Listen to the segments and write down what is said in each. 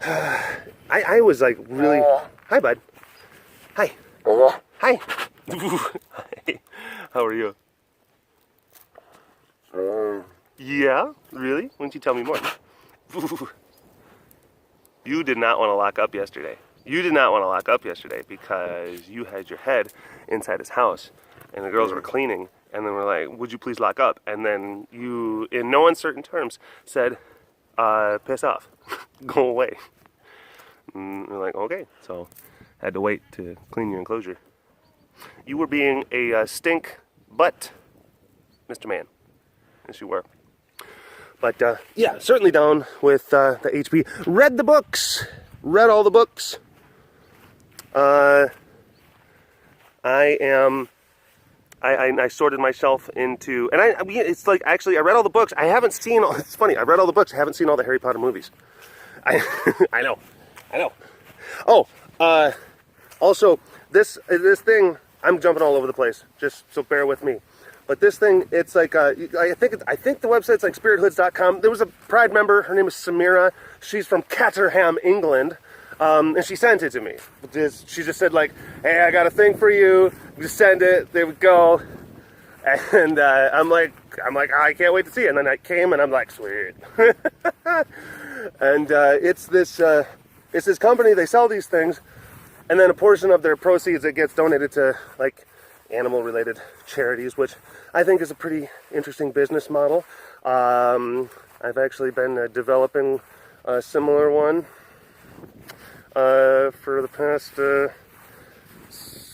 I was like really... Hi, bud. Hi. Hi. Hi. How are you? Yeah? Really? Why don't you tell me more? You did not want to lock up yesterday. You did not want to lock up yesterday because you had your head inside his house and the girls were cleaning and then we're like, would you please lock up? And then you, in no uncertain terms, said, piss off. Go away. And we're like, okay. So had to wait to clean your enclosure. You were being a stink butt, Mr. Man. Yes, you were. But yeah, certainly down with the HP. Read the books. Read all the books. I sorted myself into, and I mean, it's like, actually, I read all the books. I haven't seen, it's funny, I read all the books. I haven't seen all the Harry Potter movies. I know. Oh, also, this thing, I'm jumping all over the place, just so bear with me. But this thing, it's like, I think the website's like spirithoods.com. There was a Pride member, her name is Samira. She's from Caterham, England. And she sent it to me. She just said like, hey, I got a thing for you. Just send it. There we go. And I'm like, oh, I can't wait to see it. And then I came and I'm like, sweet. And it's this company. They sell these things, and then a portion of their proceeds it gets donated to like animal-related charities, which I think is a pretty interesting business model. I've actually been developing a similar one for the past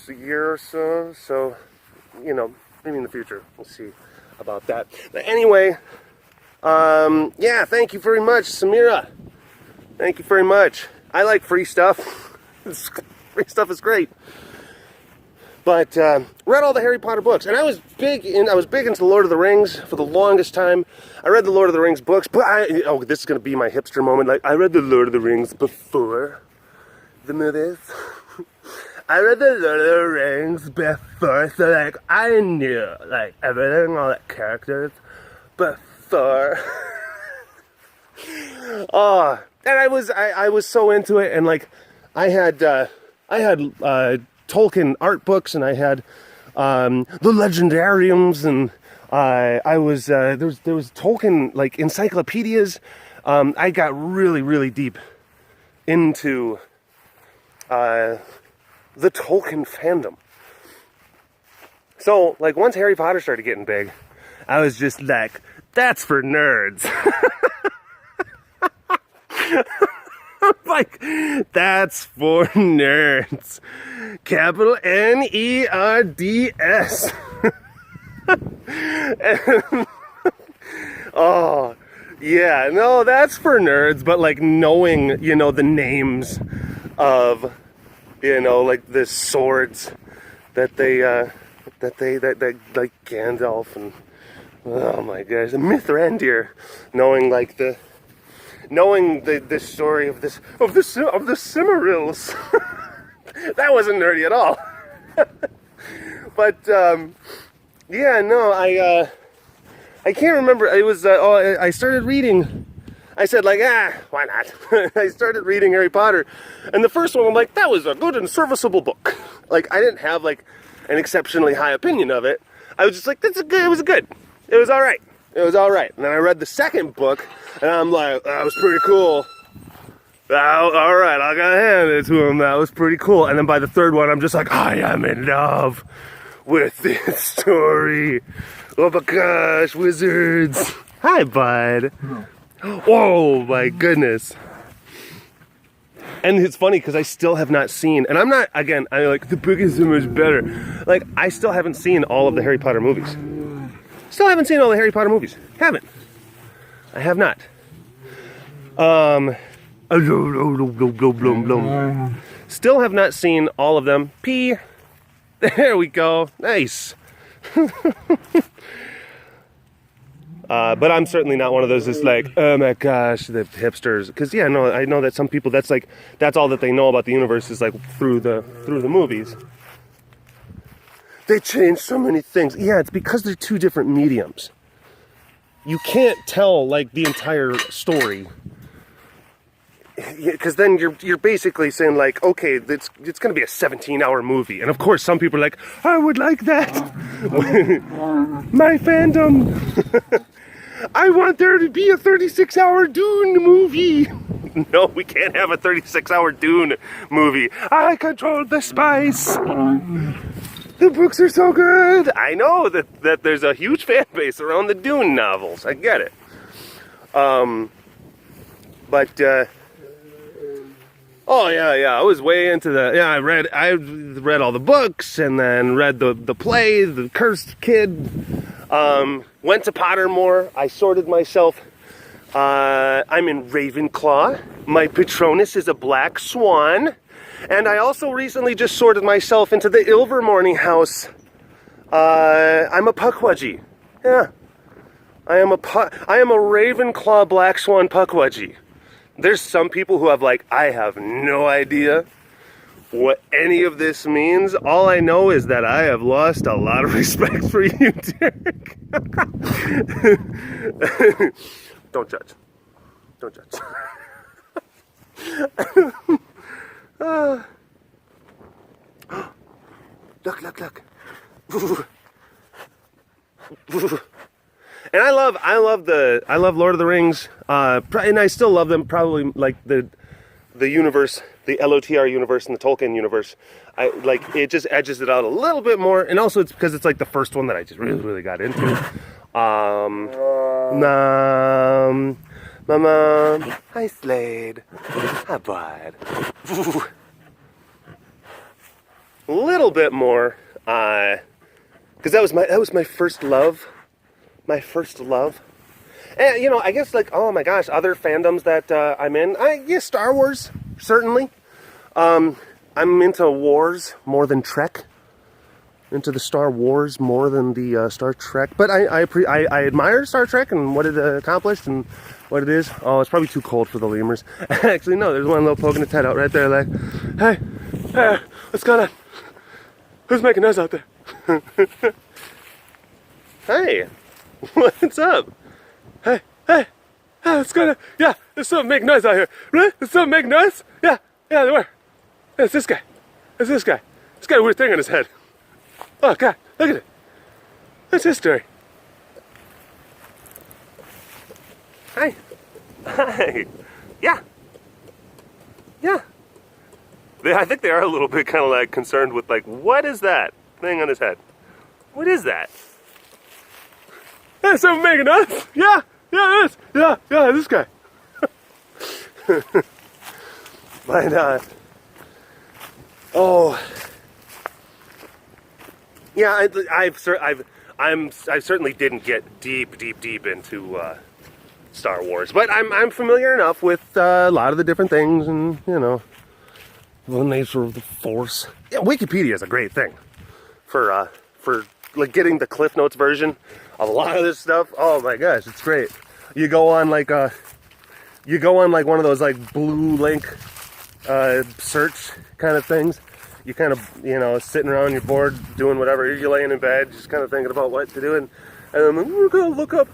year or so. So, you know, maybe in the future we'll see about that. But anyway, yeah, thank you very much, Samira. Thank you very much. I like free stuff. Free stuff is great. But read all the Harry Potter books, and I was big into Lord of the Rings for the longest time. I read the Lord of the Rings books, but this is gonna be my hipster moment. Like, I read the Lord of the Rings before the movies. I read the Lord of the Rings before, so like I knew like everything, all the characters before. Oh, and I was so into it, and like I had Tolkien art books, and I had the Legendariums, and I was there was Tolkien like encyclopedias. I got really deep into the Tolkien fandom. So like once Harry Potter started getting big, I was just like, that's for nerds. Like, that's for nerds. Capital Nerds. Oh, yeah, no, that's for nerds, but like knowing, you know, the names of, you know, like the swords that that like Gandalf and, oh my gosh, the Mithrandir, knowing like the story of the Cimmerils. That wasn't nerdy at all. But yeah, no, I can't remember. It was I started reading. I said like, why not? I started reading Harry Potter, and the first one I'm like, that was a good and serviceable book. Like, I didn't have like an exceptionally high opinion of it. I was just like, it was good. It was all right. It was all right. And then I read the second book, and I'm like, that was pretty cool. All right, I gotta hand it to him. That was pretty cool. And then by the third one, I'm just like, I am in love with this story. Oh my gosh, wizards. Hi, bud. Oh my goodness. And it's funny because I still have not seen, and I'm not, again, I like, the book is so much better. Like, I still haven't seen all of the Harry Potter movies. Still haven't seen all the Harry Potter movies. Haven't. I have not. Still have not seen all of them. There we go. Nice. But I'm certainly not one of those that's like, oh my gosh, the hipsters. Because yeah, no, I know that some people, that's all that they know about the universe is like through the movies. They change so many things. Yeah, it's because they're two different mediums. You can't tell like the entire story because then you're basically saying like, okay, it's going to be a 17-hour movie, and of course some people are like, I would like that. My fandom. I want there to be a 36-hour Dune movie. No, we can't have a 36-hour Dune movie. I control the spice. The books are so good. I know that there's a huge fan base around the Dune novels. I get it. Oh yeah, I was way into I read all the books and then read the play, The Cursed Kid. Went to Pottermore. I sorted myself. I'm in Ravenclaw. My Patronus is a black swan. And I also recently just sorted myself into the Ilvermorny house. I'm a Puckwudgie. Yeah. I am a Ravenclaw black swan Puckwudgie. There's some people who have like, I have no idea what any of this means. All I know is that I have lost a lot of respect for you, Derek. Don't judge. Don't judge. Look. And I love Lord of the Rings, and I still love them. Probably like the universe, the LOTR universe and the Tolkien universe. I like it. Just edges it out a little bit more, and also it's because it's like the first one that I just really got into. Mama, hi Slade, hi bud. A little bit more, because that was my first love. My first love. And, you know, I guess, like, oh my gosh, other fandoms that I'm in. Star Wars, certainly. I'm into wars more than Trek. Into the Star Wars more than the Star Trek. But I admire Star Trek and what it accomplished and what it is. Oh, it's probably too cold for the lemurs. Actually, no, there's one little poking its head out right there like, hey, what's going on? Who's making noise out there? Hey. What's up? Hey, it's gonna, there's something making noise out here. Really? There's something making noise? Yeah, where? It's this guy. This got a weird thing on his head. Oh, God, look at it. What's his story? Hi. Yeah. I think they are a little bit kind of like concerned with like, what is that thing on his head? What is that? That's something making us. Yeah, it is. Yeah, this guy. But I certainly didn't get deep into Star Wars, but I'm familiar enough with a lot of the different things, and you know, the nature of the Force. Yeah, Wikipedia is a great thing for like getting the Cliff Notes version of a lot of this stuff. Oh my gosh, it's great. You go on like one of those like blue link search kind of things. You kind of, you know, sitting around, you're bored, doing whatever. You're laying in bed, just kind of thinking about what to do, and then we're gonna look up,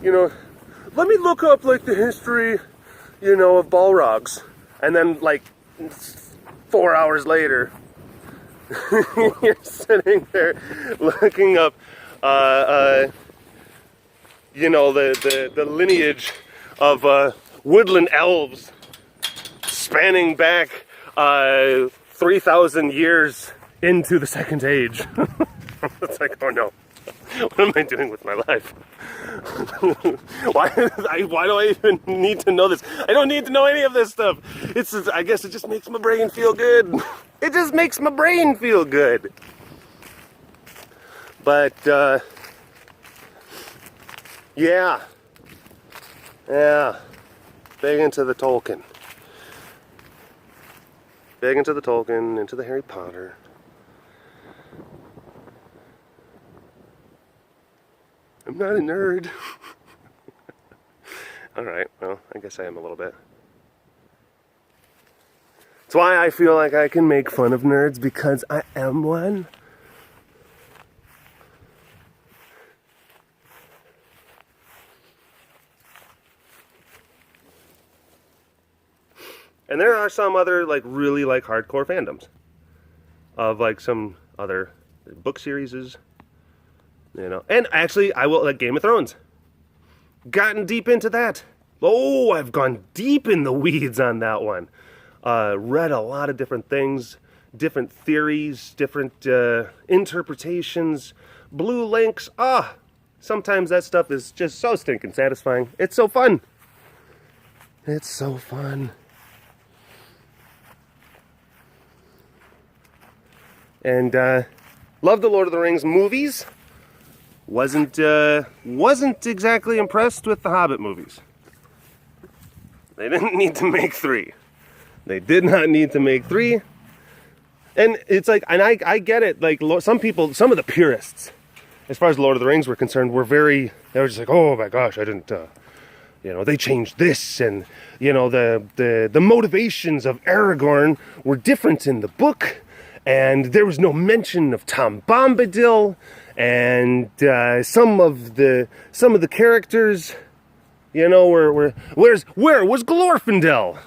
you know, let me look up like the history, you know, of Balrogs, and then like 4 hours later, you're sitting there looking up, you know, the lineage of woodland elves spanning back 3,000 yees into the Second Age. It's like, oh no, what am I doing with my life? Why do I even need to know this? I don't need to know any of this stuff. I guess it just makes my brain feel good. It just makes my brain feel good. But, yeah. Big into the Tolkien. Big into the Tolkien, into the Harry Potter. I'm not a nerd. Alright, well, I guess I am a little bit. That's why I feel like I can make fun of nerds, because I am one. And there are some other like really like hardcore fandoms of like some other book series, you know. And actually, I will like Game of Thrones. Gotten deep into that. Oh, I've gone deep in the weeds on that one. Read a lot of different things, different theories, different interpretations, blue links. Sometimes that stuff is just so stinking satisfying. It's so fun. It's so fun. And love the Lord of the Rings movies. Wasn't exactly impressed with the Hobbit movies. They didn't need to make 3. They did not need to make 3. And it's like, and I get it. Like some people, some of the purists, as far as Lord of the Rings were concerned, they were just like, oh my gosh, I didn't. You know, they changed this, and you know the motivations of Aragorn were different in the book, and there was no mention of Tom Bombadil, and some of the characters, you know, where was Glorfindel?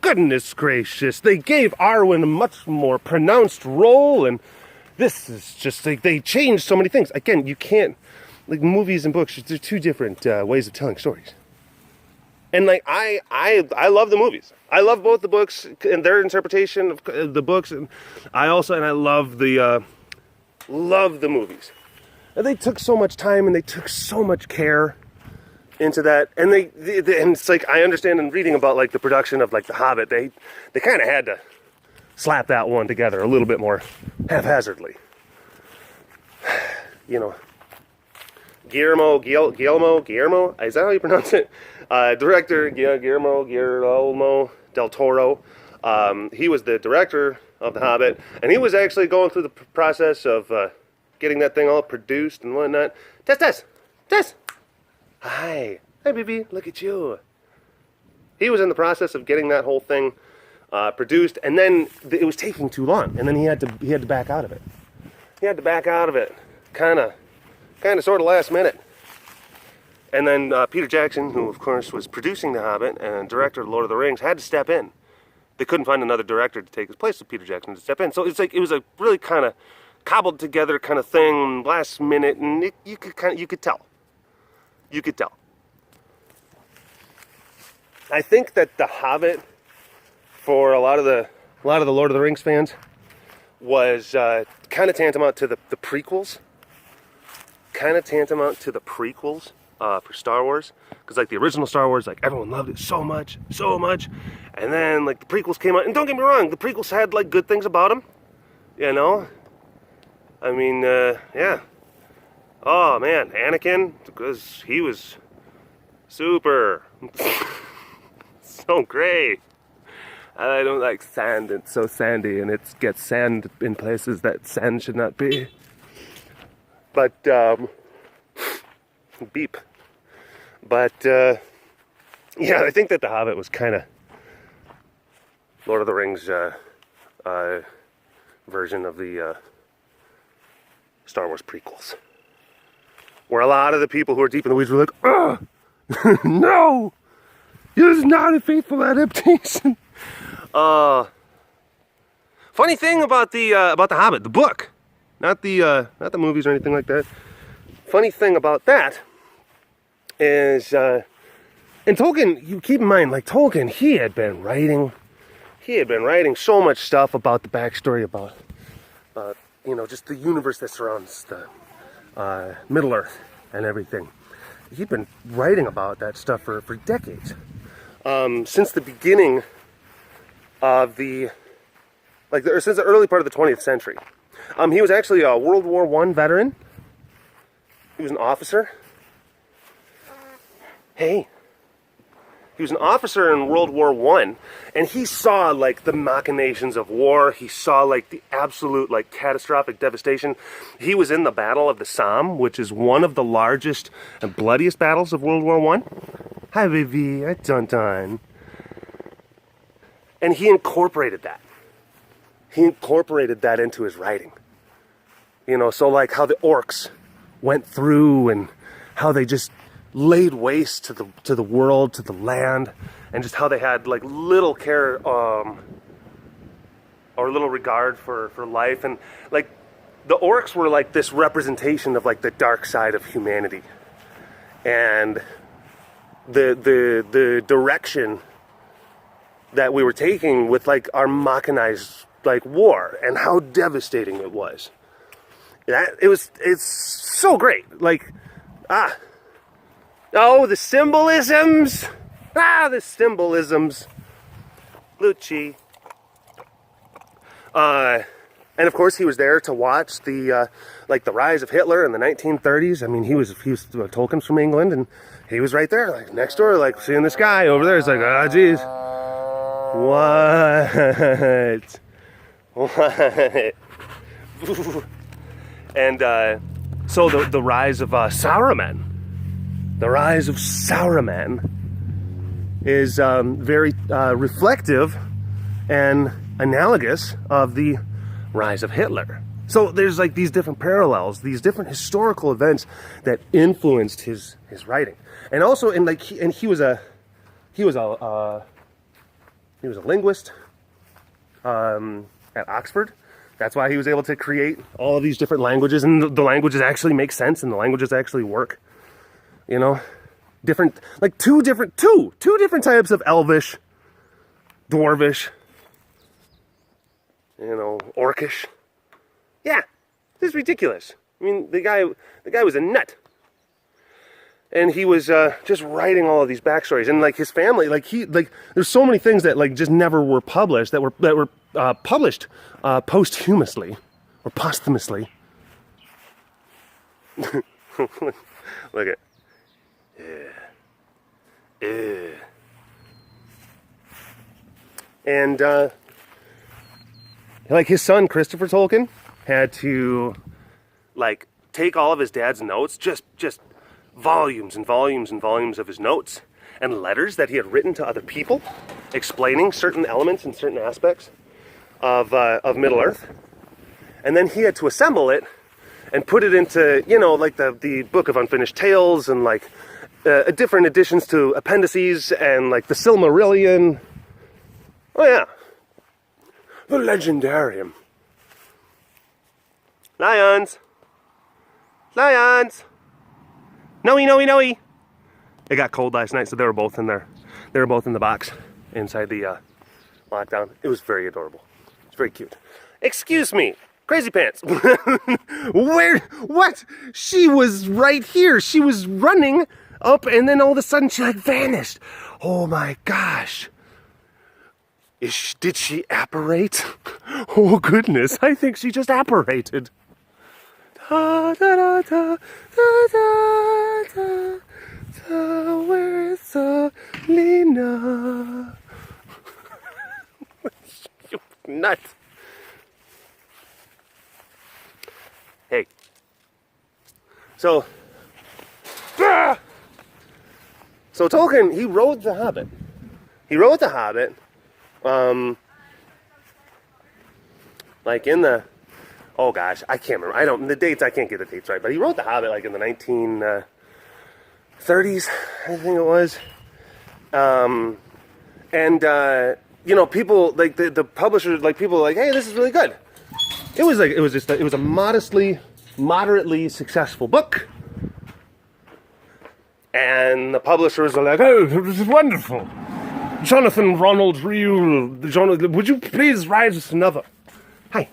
Goodness gracious, they gave Arwen a much more pronounced role, and this is just like they changed so many things. Again, you can't, like, movies and books, they're two different ways of telling stories. And like I love the movies. I love both the books and their interpretation of the books, and I love the movies. And they took so much time and they took so much care into that. And and it's like, I understand in reading about like the production of like The Hobbit, they kind of had to slap that one together a little bit more haphazardly. You know, Guillermo, is that how you pronounce it? Director Guillermo del Toro. He was the director of The Hobbit, and he was actually going through the process of getting that thing all produced and whatnot. Tess. Hi, baby, look at you. He was in the process of getting that whole thing produced, and then it was taking too long, and then he had to back out of it. Kind of sort of last minute. And then Peter Jackson, who of course was producing The Hobbit and director of Lord of the Rings, had to step in. They couldn't find another director to take his place, so Peter Jackson had to step in. So it's like it was a really kind of cobbled together kind of thing, last minute, and you could tell. I think that The Hobbit, for a lot of the Lord of the Rings fans, was kind of tantamount to the prequels. For Star Wars, because like the original Star Wars, like everyone loved it so much, and then like the prequels came out, and don't get me wrong, the prequels had like good things about them, you know. I mean, yeah. Oh man, Anakin, because he was super, so great. I don't like sand; it's so sandy, and it gets sand in places that sand should not be. But beep. But yeah, I think that The Hobbit was kind of Lord of the Rings version of the Star Wars prequels, where a lot of the people who are deep in the weeds were like, no, it is not a faithful adaptation. Funny thing about the Hobbit, the book, not the movies or anything like that. Funny thing about that is, and Tolkien, you keep in mind, like Tolkien, he had been writing so much stuff about the backstory, about you know, just the universe that surrounds the Middle Earth and everything. He'd been writing about that stuff for decades, since the beginning of since the early part of the 20th century. He was actually a World War I veteran. He was an officer. He was an officer in World War I, and he saw like the machinations of war. He saw like the absolute like catastrophic devastation. He was in the Battle of the Somme, which is one of the largest and bloodiest battles of World War I. Hi, baby, I done. And he incorporated that. Into his writing. You know, so like how the orcs went through and how they just laid waste to the world, to the land, and just how they had like little care or little regard for life. And like the orcs were like this representation of like the dark side of humanity, and the direction that we were taking with like our mechanized like war and how devastating it was. It's so great. Like, the symbolisms. The symbolisms. Lucci. And of course he was there to watch the rise of Hitler in the 1930s. I mean, he was Tolkien's from England, and he was right there, like next door, like seeing this guy over there. It's like, oh geez. What? And so the rise of Saruman. The rise of Saruman is very reflective and analogous of the rise of Hitler. So there's like these different parallels, these different historical events that influenced his writing, and also he was a linguist at Oxford. That's why he was able to create all of these different languages, and the languages actually make sense, and the languages actually work. You know, different, like two different types of Elvish, Dwarvish, Orcish. Yeah, this is ridiculous. I mean, the guy was a nut, and he was just writing all of these backstories, and like his family, there's so many things that like just never were published that were published posthumously or posthumously. Look at. And like his son Christopher Tolkien had to like take all of his dad's notes, just volumes and volumes and volumes of his notes and letters that he had written to other people, explaining certain elements and certain aspects of Middle Earth, and then he had to assemble it and put it into like the Book of Unfinished Tales and like different additions to appendices and like the Silmarillion. Oh yeah, the Legendarium. Lions. Noe. It got cold last night, so they were both in there. They were both in the box inside the lockdown. It was very adorable. It's very cute. Excuse me, Crazy Pants. Where? What? She was right here. She was running up, and then all of a sudden she like vanished. Oh my gosh. Did she apparate? Oh goodness, I think she just apparated. Da, da, da, da, da, da, da, da, where is Selena? You nut. Hey. So Tolkien, he wrote The Hobbit. Like in the, oh gosh, I can't remember. I can't get the dates right, but he wrote The Hobbit like in the 1930s, I think it was. People like the publishers, like people were like, hey, this is really good. It was a moderately successful book. And the publishers were like, oh, this is wonderful. Jonathan Ronald Reuel, would you please write us another? Hi.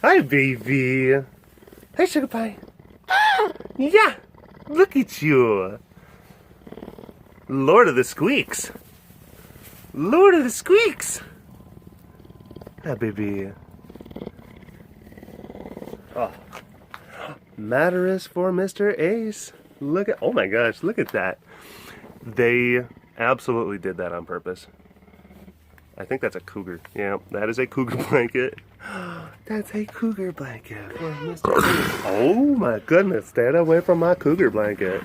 Hi, baby. Hi, sugar pie. Yeah, look at you. Lord of the Squeaks. Hi, baby. Oh. Matter is for Mr. Ace. Oh my gosh, look at that. They absolutely did that on purpose. I think that's a cougar. Yeah, that is a cougar blanket. That's a cougar blanket for Mr. Ace. Oh my goodness, stay away from my cougar blanket.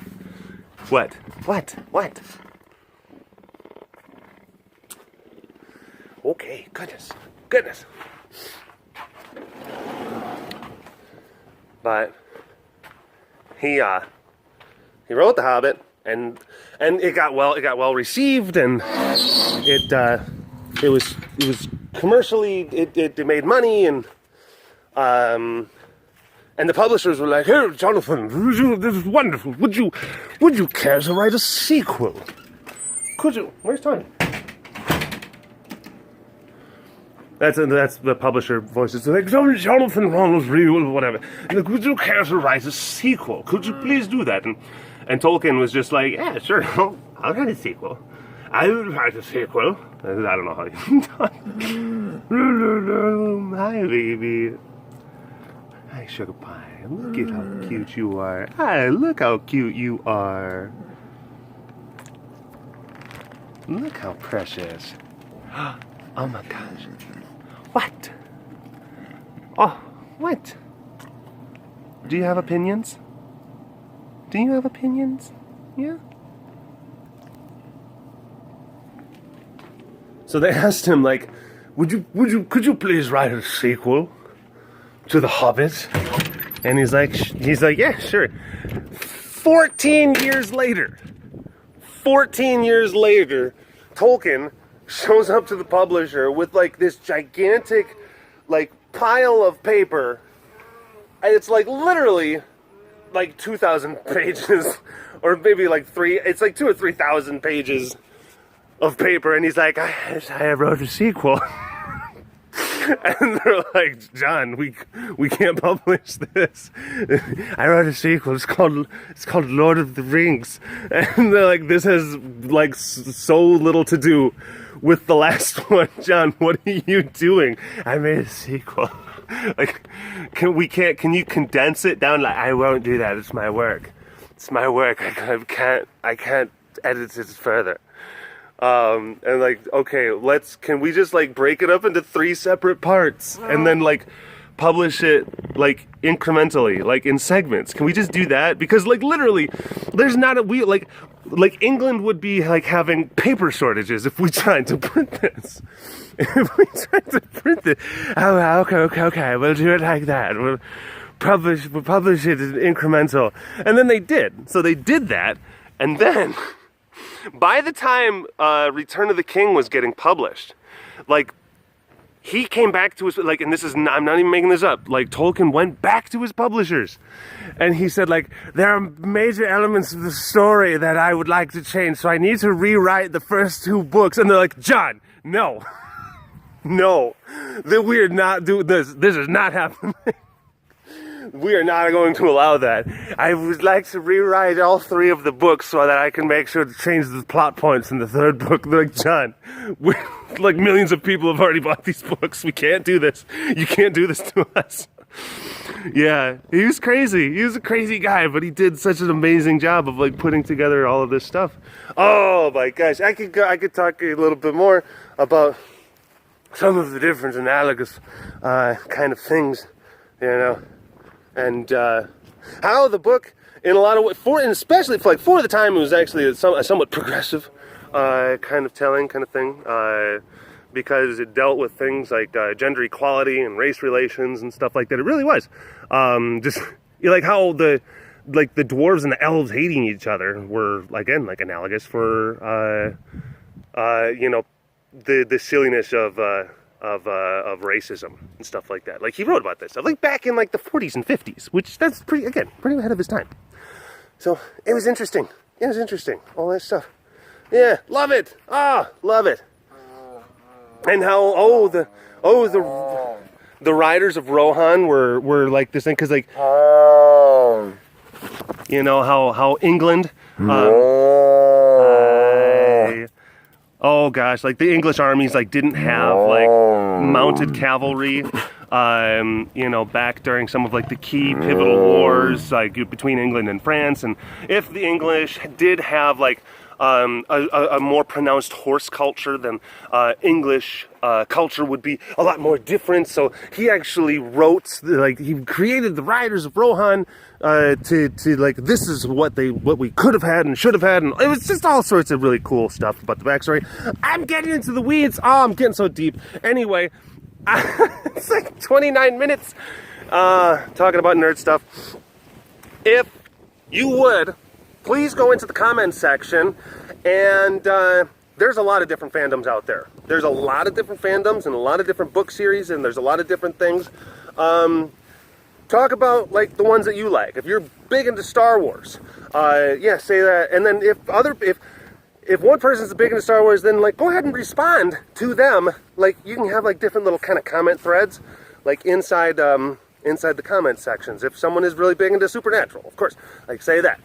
What? Okay, goodness. but he wrote The Hobbit, and it got well received, and it was commercially it made money, and the publishers were like, "Hey, Jonathan, this is wonderful. Would you care to write a sequel? Could you?" Where's Tony? That's the publisher voice. It's like, "Jonathan Ronald Reuel, whatever. Like, would you care to write a sequel? Could you please do that?" And Tolkien was just like, "Yeah, sure. I'll write a sequel. I will write a sequel." I don't know how you talk. Hi, baby. Hi, sugar pie. Look at how cute you are. Hi, look how cute you are. Look how precious. Oh my gosh. What? Oh, what? Do you have opinions? Do you have opinions? Yeah? So they asked him, like, could you please write a sequel to The Hobbit? And he's like, yeah, sure. 14 years later, Tolkien shows up to the publisher with like this gigantic like pile of paper, and it's like literally like 2,000 pages, or maybe like it's like 2,000 or 3,000 pages of paper, and he's like, I wrote a sequel. And they're like, "John, we can't publish this. I wrote a sequel. It's called Lord of the Rings." And they're like, "This has like so little to do with the last one, John. What are you doing?" "I made a sequel." Like, can you condense it down? Like, "I won't do that. It's my work. It's my work. I can't edit it further." And like, okay, can we just like break it up into 3 separate parts and then like publish it like incrementally, like in segments? Can we just do that? Because like literally there's not like England would be like having paper shortages if we tried to print this. If we tried to print it. Oh, okay, we'll do it like that. We'll publish it in incremental. And then they did. So they did that, and then by the time Return of the King was getting published, like, he came back to his, like, and I'm not even making this up, like, Tolkien went back to his publishers, and he said, like, "There are major elements of the story that I would like to change, so I need to rewrite the first 2 books." And they're like, "John, no, that we are not doing this. This is not happening. We are not going to allow that. I would like to rewrite all 3 of the books so that I can make sure to change the plot points in the 3rd book." They're like, "John, like millions of people have already bought these books. We can't do this. You can't do this to us." Yeah, he was crazy. He was a crazy guy, but he did such an amazing job of like putting together all of this stuff. Oh my gosh, I could talk a little bit more about some of the different analogous kind of things, you know. And how the book, in a lot of ways, especially for the time, it was actually a somewhat progressive kind of telling kind of thing, because it dealt with things like gender equality and race relations and stuff like that. It really was just like how the dwarves and the elves hating each other were again like analogous for you know, the silliness of racism and stuff like that. Like, he wrote about this stuff, like, back in, like, the 40s and 50s, which, that's pretty ahead of his time. So, it was interesting. All that stuff. Yeah, love it. Love it. And how, the riders of Rohan were like, this thing, because, like, you know, how England, oh gosh, like the English armies like didn't have like mounted cavalry, you know, back during some of like the key pivotal wars like between England and France. And if the English did have like a more pronounced horse culture, then English culture would be a lot more different. So he actually wrote, like, he created the Riders of Rohan to like, this is what we could have had and should have had, and it was just all sorts of really cool stuff about the backstory. I'm getting into the weeds. Oh, I'm getting so deep. Anyway, it's like 29 minutes. talking about nerd stuff. If you would, please go into the comments section, and there's a lot of different fandoms out there. There's a lot of different fandoms and a lot of different book series, and there's a lot of different things. Talk about like the ones that you like. If you're big into Star Wars, yeah, say that. And then if one person's big into Star Wars, then like go ahead and respond to them. Like you can have like different little kind of comment threads, like inside the comment sections. If someone is really big into Supernatural, of course, like say that.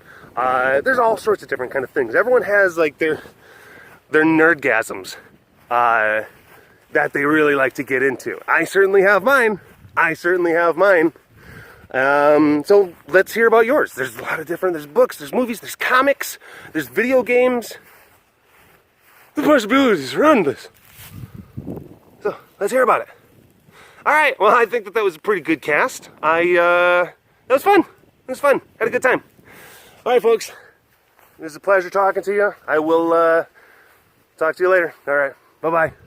There's all sorts of different kind of things. Everyone has like their nerdgasms that they really like to get into. I certainly have mine. So let's hear about yours. There's a lot of different, there's books, there's movies, there's comics, there's video games. The possibilities are endless. So let's hear about it. All right, well, I think that was a pretty good cast. That was fun. Had a good time. All right, folks, it was a pleasure talking to you. I will talk to you later. All right, bye-bye.